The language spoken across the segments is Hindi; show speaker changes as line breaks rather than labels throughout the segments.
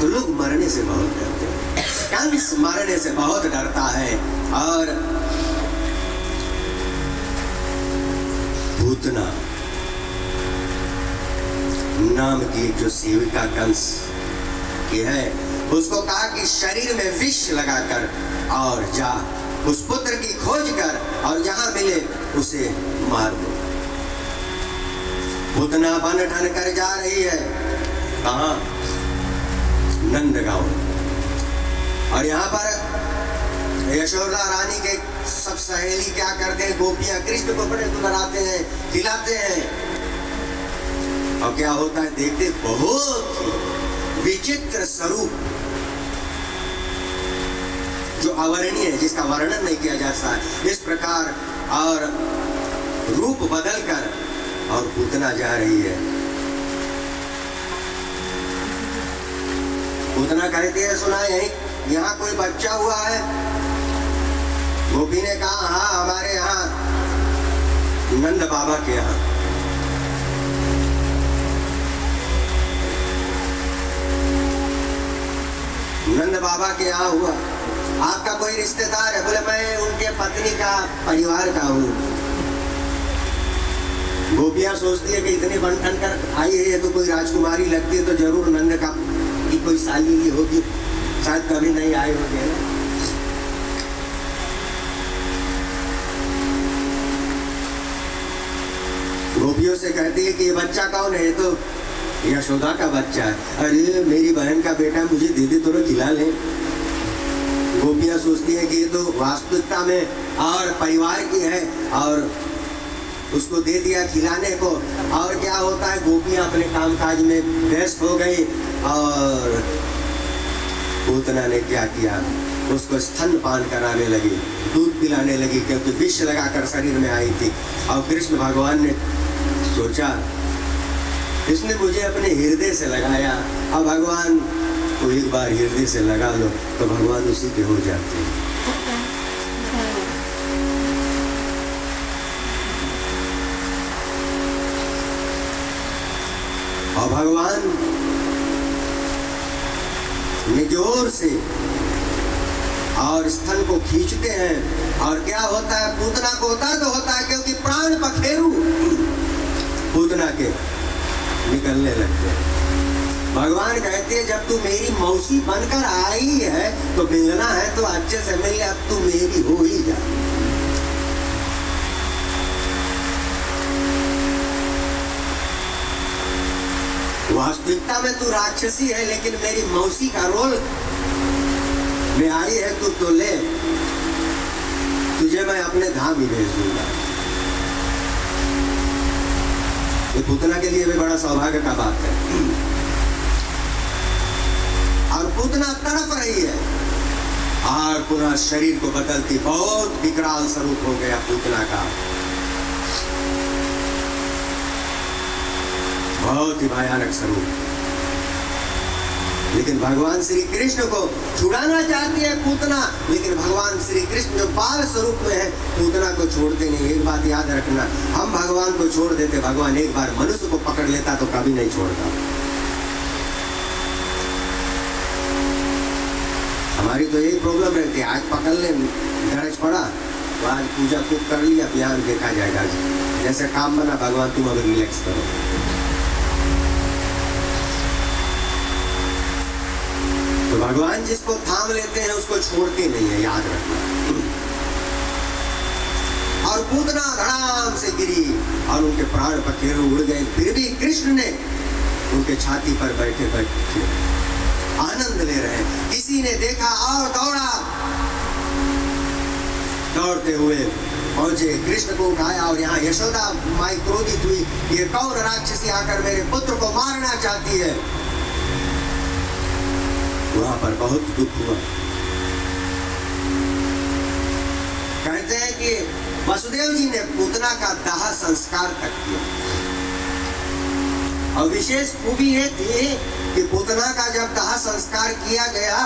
तो लोग मरने से बहुत डरते हैं। कंस मरने से बहुत डरता है। और पूतना नाम की जो सेविका कंस की है, उसको कहा कि शरीर में विष लगाकर और जा उस पुत्र की खोज कर और जहां मिले उसे मार दो। पूतना बन ठन कर जा रही है कहां? नंदगांव। और यहाँ पर यशोदा रानी के सब सहेली क्या करते हैं, गोपियां कृष्ण को बड़े दुलाते हैं, खिलाते हैं। और क्या होता है देखते, बहुत ही विचित्र स्वरूप जो अवर्णीय है, जिसका वर्णन नहीं किया जा सकता, इस प्रकार और रूप बदल कर और पूतना जा रही है। पूतना कहती है सुना यही यहाँ कोई बच्चा हुआ है? गोपी ने कहा हाँ हमारे यहाँ नंद बाबा के यहाँ। नंद बाबा के यहाँ हुआ। आपका कोई रिश्तेदार है? बोले मैं उनके पत्नी का परिवार का हूँ। गोपियां सोचती है कि इतनी बन-ठन कर आई है, ये तो कोई राजकुमारी लगती है, तो जरूर नंद का की कोई साली होगी, शायद कभी नहीं आए होंगे। गोपियों से कहती है कि ये बच्चा कौन है? ये तो यशोदा का बच्चा है। अरे मेरी बहन का बेटा, मुझे दे दे, थोड़ा खिला ले। गोपियां सोचती है कि ये तो वास्तविकता में और परिवार की है और उसको दे दिया खिलाने को। और क्या होता है, गोपियां अपने कामकाज में व्यस्त हो गई और पूतना ने क्या किया, उसको स्तनपान कराने लगी, दूध पिलाने लगी, क्योंकि विष लगाकर शरीर में आई थी। और कृष्ण भगवान ने सोचा इसने मुझे अपने हृदय से लगाया, अब भगवान को एक बार हृदय से लगा लो तो भगवान उसी के हो जाते हैं। और भगवान जोर से और स्तन को खींचते हैं। और क्या होता है, पूतना को दर्द होता है, क्योंकि प्राण पखेरु पूतना के निकलने लगते हैं। भगवान कहते हैं जब तू मेरी मौसी बनकर आई है तो मिलना है तो अच्छे से मिल, अब तू मेरी हो ही जा। वास्तविकता में तू राक्षसी है, लेकिन मेरी मौसी का रोल में आई है तू, तो ले, तुझे मैं अपने धाम ही भेज दूंगा। ये पूतना के लिए भी बड़ा सौभाग्य का बात है। और पूतना तड़प रही है और पुनः शरीर को बदलती, बहुत विकराल स्वरूप हो गया पूतना का, बहुत ही भयानक स्वरूप। लेकिन भगवान श्री कृष्ण को छुड़ाना चाहती है पूतना, लेकिन भगवान श्री कृष्ण जो बाल स्वरूप में है पूतना को छोड़ते नहीं। एक बात याद रखना, हम भगवान को छोड़ देते, भगवान एक बार मनुष्य को पकड़ लेता तो कभी नहीं छोड़ता। हमारी तो यही प्रॉब्लम रहती है, आज पकड़ ले, गरज पड़ा तो आज पूजा खूब कर लिया, बयान देखा जाएगा, जैसे काम बना, भगवान तुम अभी रिलैक्स करो। तो भगवान जिसको थाम लेते हैं उसको छोड़ते नहीं है, याद रखना। और पूतना धड़ाम से गिरी और उनके प्राण पखेरु उड़ गए। फिर भी कृष्ण ने उनके छाती पर बैठे बैठे आनंद ले रहे। किसी ने देखा और दौड़ा, दौड़ते हुए पहुंचे, कृष्ण को उठाया। और यहाँ यशोदा माई क्रोधित हुई, ये कौन राक्षसी आकर मेरे पुत्र को मारना चाहती है। वहां पर बहुत दुख हुआ। कहते हैं कि वसुदेव जी ने पूतना का दाह संस्कार तक किया। और विशेष खूबी ये थी कि पूतना का जब दाह संस्कार किया गया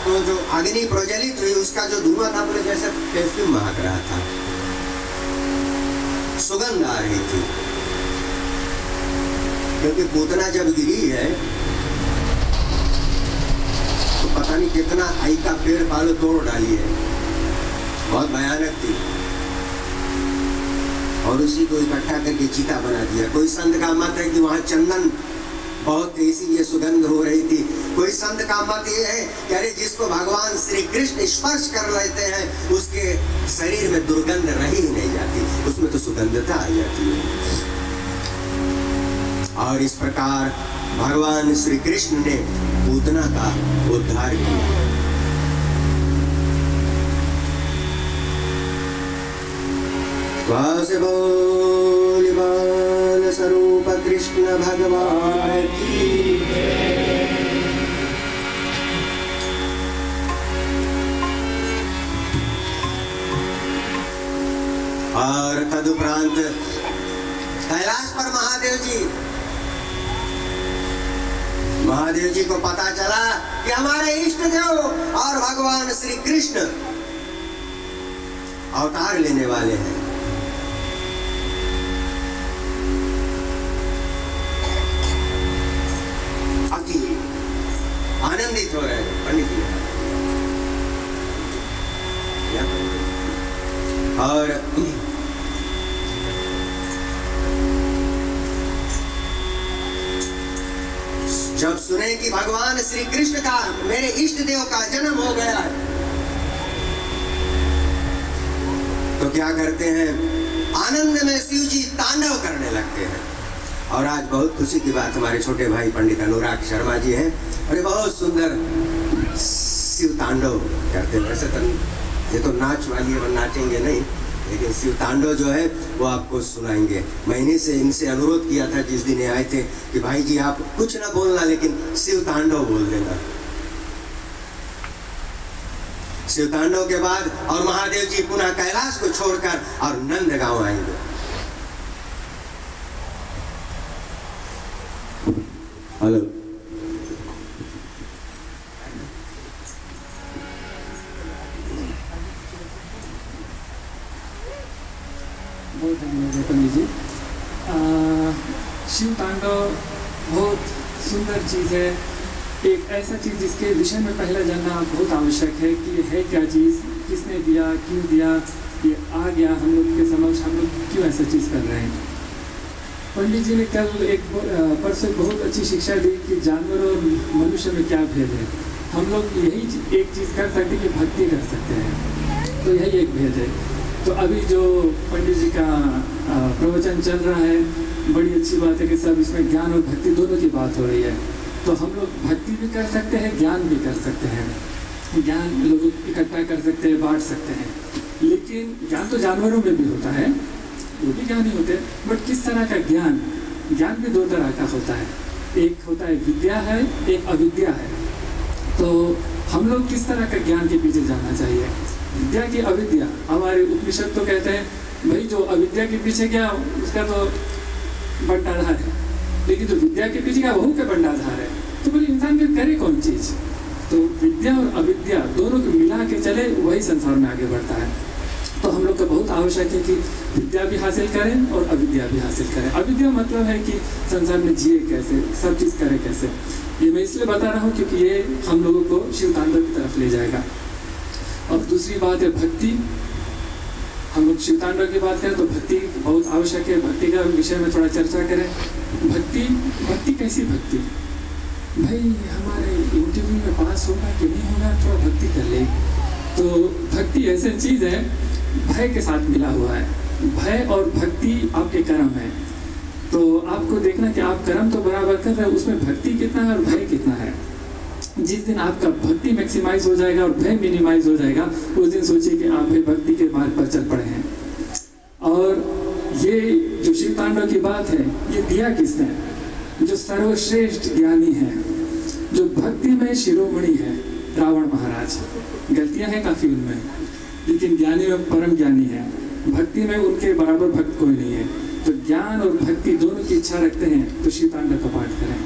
तो जो अग्नि प्रज्वलित हुई, उसका जो धुआं था पूरे जैसे परफ्यूम महक रहा था, सुगंध आ रही थी। क्योंकि पूतना जब गिरी है नहीं कितना आई का पेड़ पालो तोड़ डाली है, बहुत भयानक थी। और उसी को इकट्ठा करके चीता बना दिया। कोई संत का मत है कि वहां चंदन बहुत इसीलिए सुगंध हो रही थी। कोई संत का मत ये है कि अरे जिसको भगवान श्री कृष्ण स्पर्श कर लेते हैं उसके शरीर में दुर्गंध रही ही नहीं जाती, उसमें तो सुगंधता आ जाती है। और इस प्रकार भगवान श्री कृष्ण ने पूतना का उद्धार किया। बोल बाल स्वरूप कृष्ण भगवान की। और तदुपरांत कैलाश पर महादेव जी को पता चला कि हमारे इष्ट देव और भगवान श्री कृष्ण अवतार लेने वाले हैं। अति आनंदित हो रहे हैं पंडित जी। और जब सुने कि भगवान श्री कृष्ण का, मेरे इष्ट देव का जन्म हो गया है, तो क्या करते हैं, आनंद में शिव जी तांडव करने लगते हैं। और आज बहुत खुशी की बात, हमारे छोटे भाई पंडित अनुराग शर्मा जी हैं, अरे बहुत सुंदर शिव तांडव करते हैं। वैसे तो ये तो नाच वाली है, नाचेंगे नहीं, लेकिन शिव तांडव जो है वो आपको सुनाएंगे। मैंने से इनसे अनुरोध किया था जिस दिन ये आए थे कि भाई जी आप कुछ ना बोलना लेकिन शिव तांडव बोल देना। शिव तांडव के बाद और महादेव जी पुनः कैलाश को छोड़कर और नंदगांव आएंगे। हेलो,
बहुत धन्यवाद पंडित जी। शिव तांडव बहुत सुंदर चीज़ है, एक ऐसा चीज़ जिसके विषय में पहले जानना बहुत आवश्यक है कि ये है क्या चीज़, किसने दिया, क्यों दिया, ये आ गया हम लोग के समक्ष, हम लोग क्यों ऐसा चीज़ कर रहे हैं। पंडित जी ने कल एक परसों बहुत अच्छी शिक्षा दी कि जानवर और मनुष्य में क्या भेद है। हम लोग यही एक चीज़ कर सकते हैं कि भक्ति कर सकते हैं, तो यही एक भेद है। तो अभी जो पंडित जी का प्रवचन चल रहा है, बड़ी अच्छी बात है कि सब इसमें ज्ञान और भक्ति दोनों की बात हो रही है। तो हम लोग भक्ति भी कर सकते हैं, ज्ञान भी कर सकते हैं। ज्ञान लोग इकट्ठा कर सकते हैं, बांट सकते हैं, लेकिन ज्ञान तो जानवरों में भी होता है, वो भी ज्ञानी होते हैं। बट किस तरह का ज्ञान, ज्ञान भी दो तरह का होता है, एक होता है विद्या है, एक अविद्या है। तो हम लोग किस तरह का ज्ञान के पीछे जाना चाहिए, विद्या की अविद्या। हमारे उपनिषद तो कहते हैं भाई जो अविद्या के पीछे गया उसका तो बंटाधार है, लेकिन जो विद्या के पीछे गया वह क्या बंटाधार है। तो बोले इंसान फिर करे कौन चीज़। तो विद्या और अविद्या दोनों को मिला के चले, वही संसार में आगे बढ़ता है। तो हम लोग का बहुत आवश्यक है कि विद्या भी हासिल करें और अविद्या भी हासिल करें। अविद्या मतलब है कि संसार में जिए कैसे, सब चीज़ करें कैसे। ये मैं इसलिए बता रहा हूँ क्योंकि ये हम लोगों को शिव तांडव की तरफ ले जाएगा। और दूसरी बात है भक्ति। हम लोग शिव तांडव की बात करें तो भक्ति बहुत आवश्यक है। भक्ति का विषय में थोड़ा चर्चा करें। भक्ति कैसी भक्ति भाई, हमारे इंटरव्यू में पास होगा कि नहीं होगा, थोड़ा भक्ति कर ले। तो भक्ति ऐसी चीज़ है, भय के साथ मिला हुआ है। भय और भक्ति आपके कर्म है। तो आपको देखना कि आप कर्म तो बराबर कर रहे हैं, उसमें भक्ति कितना है और भय कितना है। जिस दिन आपका भक्ति मैक्सिमाइज हो जाएगा और भय मिनिमाइज हो जाएगा, उस दिन सोचिए कि आप भक्ति के मार्ग पर चल पड़े हैं। और ये जो शिव तांडव की बात है, ये दिया किसने, जो सर्वश्रेष्ठ ज्ञानी है, जो भक्ति में शिरोमणि है, रावण महाराज। गलतियां हैं काफ़ी उनमें, लेकिन ज्ञानी में परम ज्ञानी है। भक्ति में उनके बराबर भक्त कोई नहीं है। तो ज्ञान और भक्ति दोनों की इच्छा रखते हैं तो शिव तांडव का पाठ करें।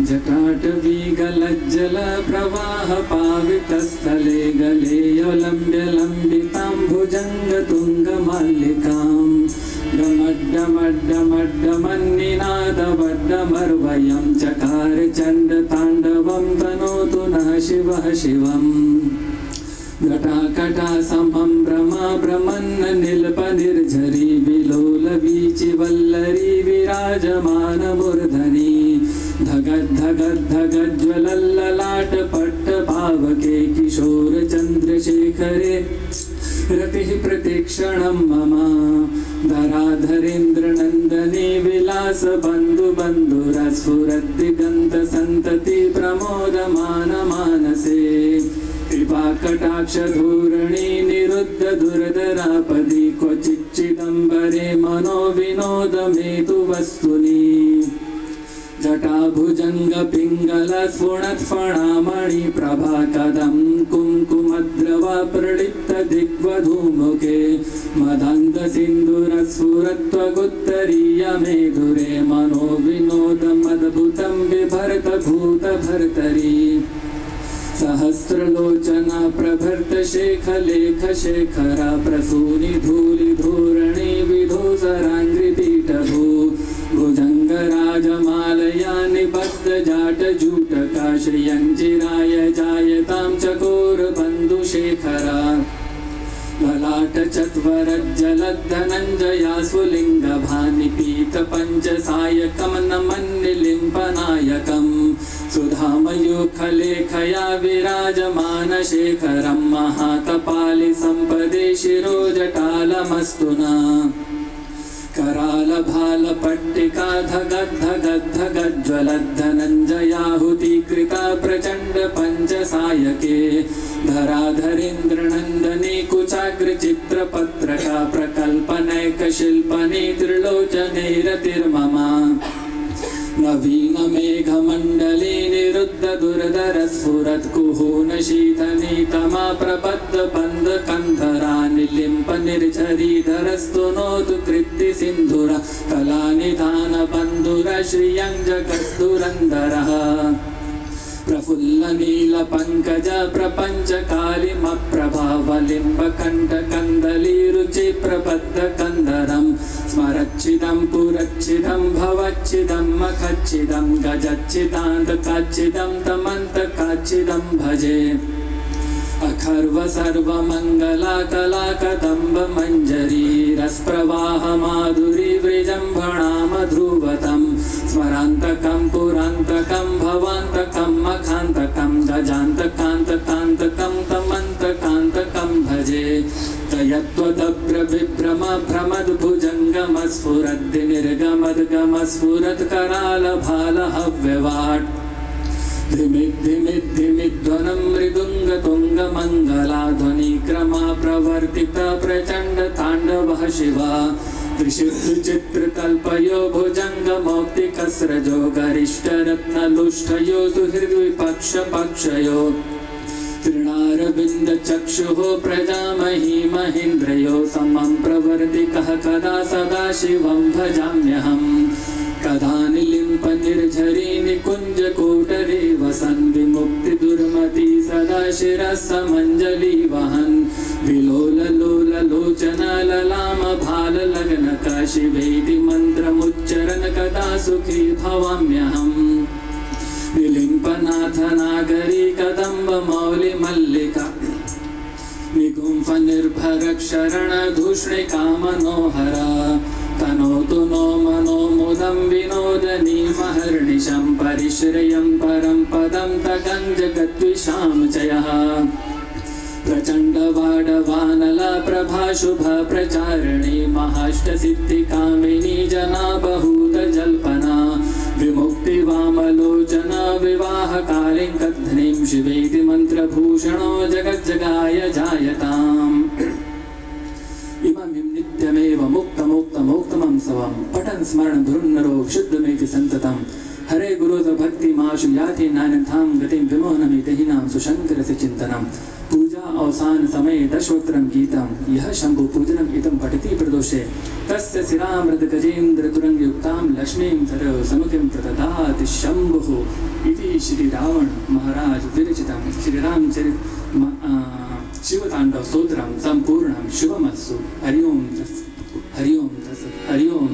जटाटवी गलज्जल प्रवाह पावितस्थले गले लम्ब्य लम्बितां भुजंग तुंग माल्लिकां डमड्डमड्डमन्निनादवड्डमर्वयं चकार चण्डताण्डवं तनोतु नः शिवः शिवम् घटाकटा समं भ्रमा भ्रमन्न निल्पनिर्झरी विलोलवीचि वल्लरी विराजमानमूर्धनि धगद्धगद्धगज्ज्वलल्ललाट पट्टपावके किशोर चन्द्रशेखरे रतिः प्रतिक्षणं मम धराधरेन्द्रनन्दने विलास बन्धुबन्धुरस्फुरद्दिगन्तसन्तति प्रमोदमानमानसे कृपाकटाक्षधूर्णी निरुद्ध दुर्धरापदि क्वचिच्चिदम्बरे मनोविनोदमेतु वस्तुनि जटाभुजङ्गपिङ्गलस्फुणत्फणामणि प्रभाकदं कुङ्कुमद्रवा प्रलिप्तदिग्वधूमुखे मदान्धसिन्धुरस्फुरत्वगुत्तरीयमेधुरे मनोविनोदमद्भुतं बिभर्तभूतभर्तरि सहस्रलोचना प्रभर्त शेखलेख शेखरा प्रसूनि धूलि धूरणी विधूसराङ्घ्रिपीठभू भुजङ्गराजमालया निबद्ध जाटजूटकाश्रियञ्चिराय जायतां चकोरबन्धुशेखरा ललाटचत्वरज्जलद्धनञ्जयास्फुलिङ्गभानिपीतपञ्चसायकं नमन्निलिम्पनायकं सुधामयूखलेखया विराजमानशेखरं महाकपालि सम्पदे शिरोजटालमस्तु न करालभालपट्टिका धगद्धगद्धगज्ज्वलद्धनञ्जयाहुतीकृता प्रचण्ड पञ्चसायके धराधरेन्द्रनन्दने कुचाग्रचित्रपत्रका प्रकल्पनैकशिल्पने त्रिलोचने रतिर्मम नवीनमेघमण्डले निरुद्ध दुर्धरस्फुरत्कुहूनशीतनीतमा प्रबद्धबन्धकन्धरा निलिम्प निर्झरीधरस्तु नोतु कृत्तिसिन्धुरा कलानिधानबन्धुरा श्रियं जगद्दुरन्धरः प्रफुल्लनीलपङ्कज प्रपञ्चकालिमप्रभावलिम्बकण्ठकन्दलीरुचि प्रबद्धकन्धरं स्मरच्छिदं पुरच्छिदं भवच्छिदं मखच्छिदं गजच्छिदान्तकाच्छिदं तमन्तकाच्छिदं भजे अखर्व सर्वमङ्गला कलाकदम्ब मञ्जरी रसप्रवाह माधुरी विजृम्भणा मधुवतं स्मरान्तकं पुरान्तकं भवान्तकं मखान्तकं गजान्तकान्तकान्तकं तमन्तकान्तकं भजे तयत्वदभ्रविभ्रम भ्रमद्भुजङ्गमस्फुरद्दिनिर्गमद्गमस्फुरत्करालभालहव्यवाट् धिमिद्धिमिद्धिमिध्वनं मृदुङ्गतुङ्गमङ्गलाध्वनिक्रमा प्रवर्तित प्रचण्डताण्डवः शिवा त्रिशुद्धचित्रकल्पयो भुजङ्गमौक्तिकस्रजो गरिष्ठरत्नलुष्ठयो सुहृद्विपक्षपक्षयो तृणारविन्दचक्षुः प्रजामही महेन्द्रयो समं प्रवर्तिकः कदा सदा शिवं भजाम्यहम् कदा निलिम्पनिर्झरी निकुञ्जकोटरे वसन् विमुक्तिदुर्मती सदा शिरसमञ्जली वहन् विलोललोललोचना ललामभाललग्नका शिवेति मन्त्रमुच्चरन् कदा सुखी भवाम्यहम् निलिम्पनाथनागरी कदम्बमौलिमल्लिका निगुम्फनिर्भरक्षरणधूष्णिका मनोहरा तनोतु नो मनो मुदं विनोदनी महर्निशं परिश्रयं परं पदं तगं जगद्विषां चयः प्रचण्डवाडवानला प्रभाशुभ प्रचारिणी महाष्टसिद्धिकामिनी जना बहूतजल्पना विमुक्तिवामलोचना विवाहकालिं कध्नीं शिवेति मन्त्रभूषणो जगज्जगाय जायताम् इममिं नित्यमेव मुक्तमुक्तमुक्तमं सवं पठन् स्मरण धुर्नरो शुद्धमेति सन्ततं हरे गुरोत भक्तिमाशु याति नान्यथां गतिं विमोहनमितहीनां सुशङ्करस्य चिन्तनं पूजा अवसान समये दशवक्त्रं गीतं यः शम्भु पूजनम् इदं पठति प्रदोषे तस्य शिरामृतगजेन्द्रतुरङ्गयुक्तां लक्ष्मीं सदैव समुखीं प्रददाति शम्भुः इति श्रीरावण महाराज विरचितं श्रीरामचरित शिवताण्डव स्तोत्रं सम्पूर्णं शुभमस्तु हरि ओं तत्सत् हरि ओं तत्सत् हरि ओं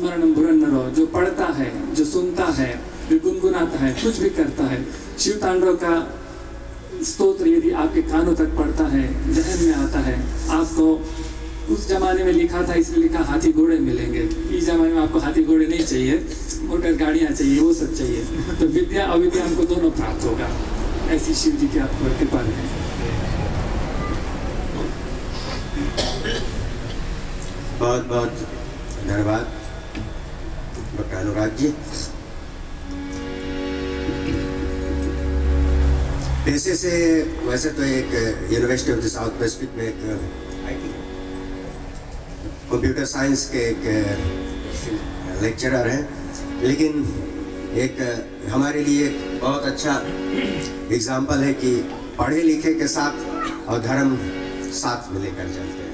स्मरणम बुरन्नरो, जो पढ़ता है, जो सुनता है, जो गुनगुनाता है, कुछ भी करता है, शिव तांडव का स्तोत्र यदि आपके कानों तक पड़ता है, जहन में आता है, आपको उस जमाने में लिखा था, इसलिए लिखा हाथी घोड़े मिलेंगे। इस जमाने में आपको हाथी घोड़े नहीं चाहिए, मोटर गाड़ियाँ चाहिए, वो सब चाहिए। तो विद्या अविद्या हमको दोनों प्राप्त होगा। ऐसी शिव जी की आपको कृपा है।
बहुत बहुत धन्यवाद डॉक्टर अनुराग जी। पेशे से वैसे तो एक university of the south Pacific में एक कंप्यूटर साइंस के एक लेक्चरर हैं, लेकिन एक हमारे लिए एक बहुत अच्छा एग्जाम्पल है कि पढ़े लिखे के साथ और धर्म साथ में लेकर चलते हैं।